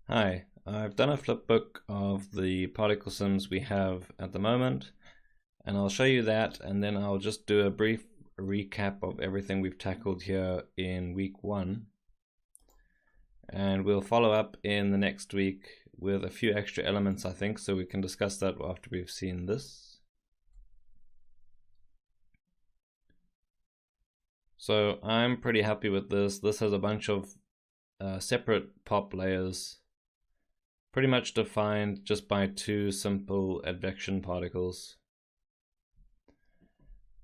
Hi, I've done a flipbook of the particle sims we have at the moment, and I'll show you that, and then I'll just do a brief recap of everything we've tackled here in week 1. And we'll follow up in the next week with a few extra elements, I think, so we can discuss that after we've seen this. So I'm pretty happy with this. This has a bunch of separate pop layers, pretty much defined just by two simple advection particles.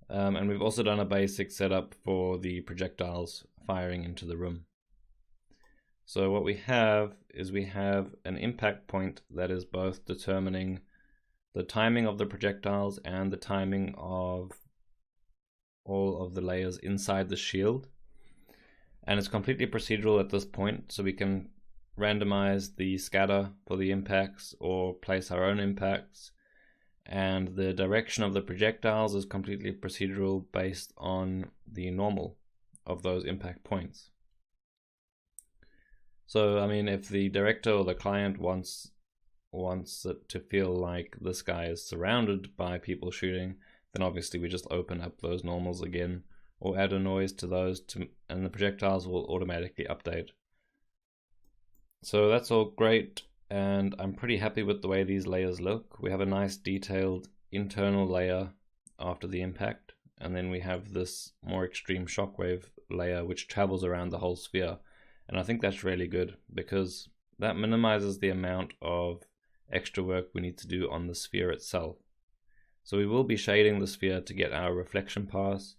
And we've also done a basic setup for the projectiles firing into the room. So what we have is we have an impact point that is both determining the timing of the projectiles and the timing of all of the layers inside the shield. And it's completely procedural at this point, so we can randomize the scatter for the impacts or place our own impacts. And the direction of the projectiles is completely procedural based on the normal of those impact points. So, I mean, if the director or the client wants it to feel like this guy is surrounded by people shooting, then obviously we just open up those normals again or add a noise to those, and the projectiles will automatically update. So that's all great, and I'm pretty happy with the way these layers look. We have a nice detailed internal layer after the impact, and then we have this more extreme shockwave layer which travels around the whole sphere. And I think that's really good because that minimizes the amount of extra work we need to do on the sphere itself. So we will be shading the sphere to get our reflection pass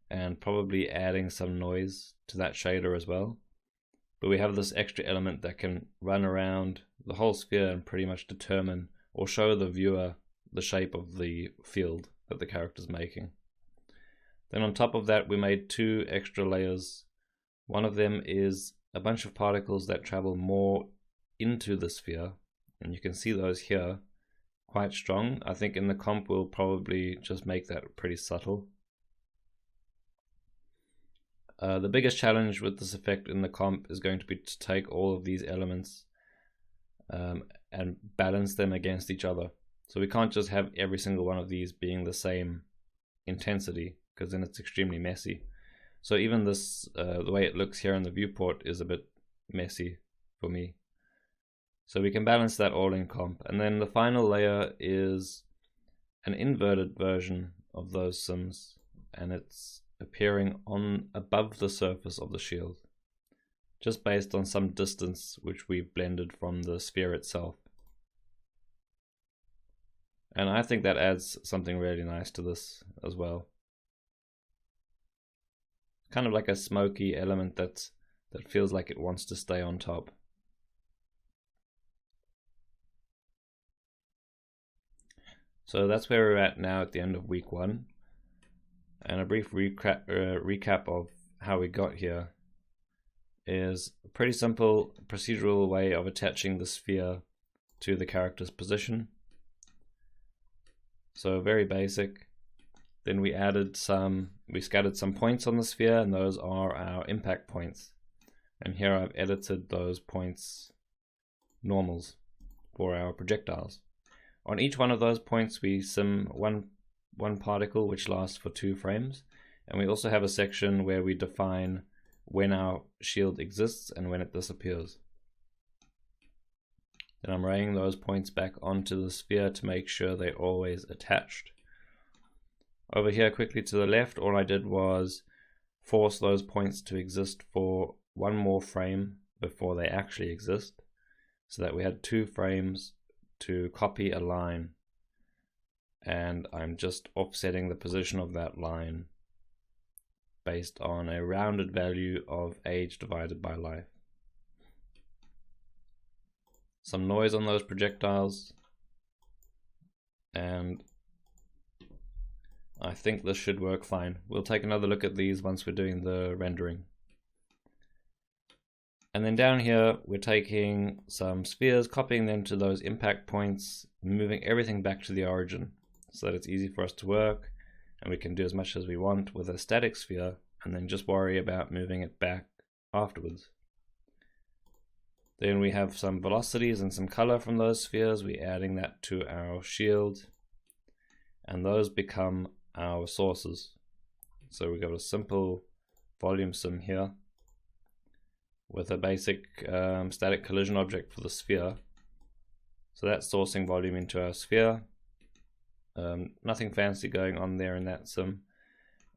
and probably adding some noise to that shader as well. But we have this extra element that can run around the whole sphere and pretty much determine or show the viewer the shape of the field that the character's making. Then on top of that, we made two extra layers. One of them is a bunch of particles that travel more into the sphere, and you can see those here quite strong. I think in the comp we'll probably just make that pretty subtle. The biggest challenge with this effect in the comp is going to be to take all of these elements and balance them against each other. So we can't just have every single one of these being the same intensity, because then it's extremely messy. So even this, the way it looks here in the viewport is a bit messy for me. So we can balance that all in comp. And then the final layer is an inverted version of those sims, and it's appearing on above the surface of the shield, just based on some distance which we've blended from the sphere itself. And I think that adds something really nice to this as well. Kind of like a smoky element that feels like it wants to stay on top. So that's where we're at now at the end of week 1. And a brief recap of how we got here is a pretty simple procedural way of attaching the sphere to the character's position. So very basic. Then we scattered some points on the sphere, and those are our impact points. And here I've edited those points normals for our projectiles. On each one of those points we sim one particle which lasts for 2 frames, and we also have a section where we define when our shield exists and when it disappears. Then I'm raying those points back onto the sphere to make sure they're always attached. Over here quickly to the left, all I did was force those points to exist for 1 more frame before they actually exist, so that we had 2 frames to copy a line, and I'm just offsetting the position of that line based on a rounded value of age divided by life. Some noise on those projectiles, and I think this should work fine. We'll take another look at these once we're doing the rendering. And then down here we're taking some spheres, copying them to those impact points, moving everything back to the origin so that it's easy for us to work, and we can do as much as we want with a static sphere and then just worry about moving it back afterwards. Then we have some velocities and some color from those spheres. We're adding that to our shield, and those become our sources. So we've got a simple volume sim here with a basic static collision object for the sphere. So that's sourcing volume into our sphere. Nothing fancy going on there in that sim.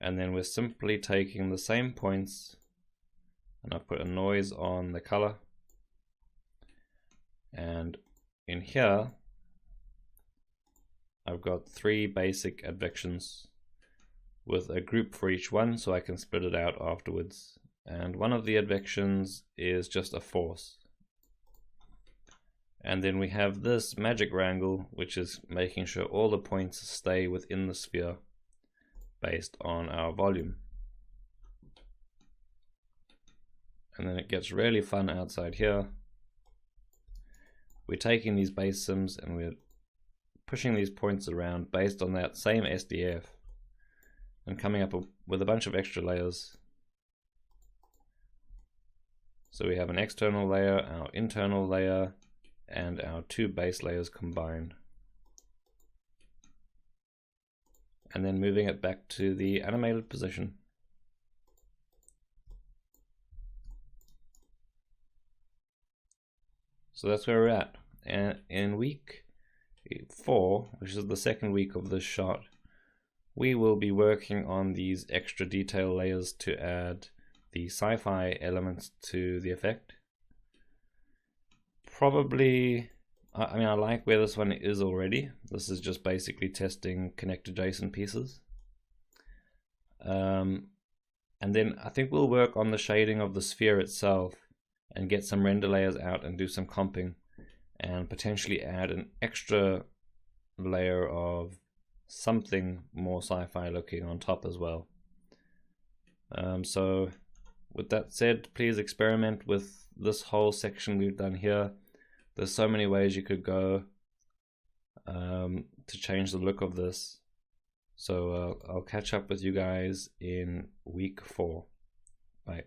And then we're simply taking the same points, and I've put a noise on the color. And in here, I've got 3 basic advections with a group for each one, so I can split it out afterwards. And one of the advections is just a force. And then we have this magic wrangle, which is making sure all the points stay within the sphere based on our volume. And then it gets really fun outside here. We're taking these base sims and we're pushing these points around based on that same SDF and coming up with a bunch of extra layers. So we have an external layer, our internal layer, and our 2 base layers combined. And then moving it back to the animated position. So that's where we're at. And in week 4, which is the second week of this shot, we will be working on these extra detail layers to add the sci-fi elements to the effect. Probably, I mean, I like where this one is already. This is just basically testing connected JSON pieces. And then I think we'll work on the shading of the sphere itself and get some render layers out and do some comping and potentially add an extra layer of something more sci-fi looking on top as well. So with that said, please experiment with this whole section we've done here. There's so many ways you could go to change the look of this. So I'll catch up with you guys in week 4. Bye.